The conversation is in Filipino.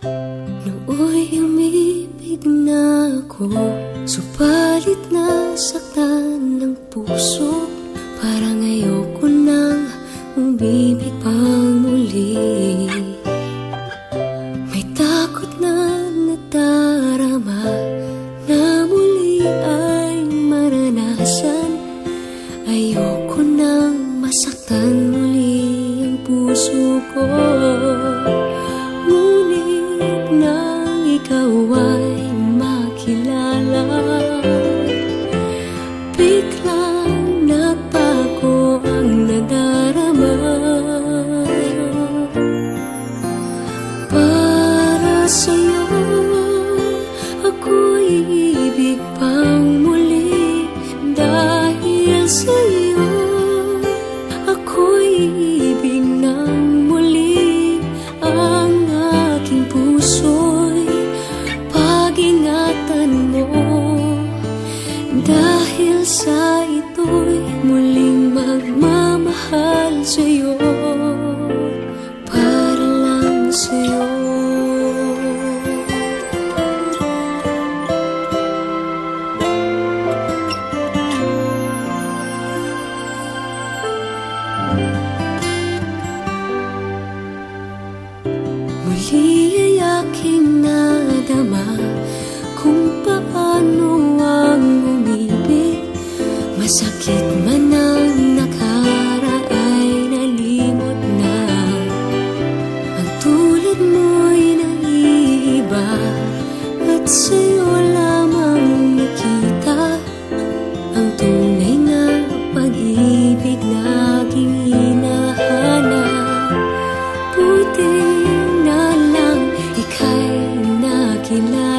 Nooy umibig na ako, subalit nasaktan ng puso. Parang ayoko nang umibig pang muli. May takot na nadarama na muli ay maranasan. Ayoko nang masaktan muli ang puso ko. Ngunit nang ikaw ay makilala, biglang nagbago ang nadarama. Para sa'yo ako'y ibig pang muli. Dahil sa'yo ako'y ibig ng muli. Ang aking puso'y pag-ingatan mo. Dahil sa ito'y muling magmamahal sa'yo, para lang sa'yo. Muli ay aking nadama kung paano ang umibig. Masakit man ang nakaraay nalimot na. Ang tulad mo'y naiiba at sa'yo lamang nakita ang tunay na pag-ibig na aking hinahanap. Buti na lang ika'y nakilala.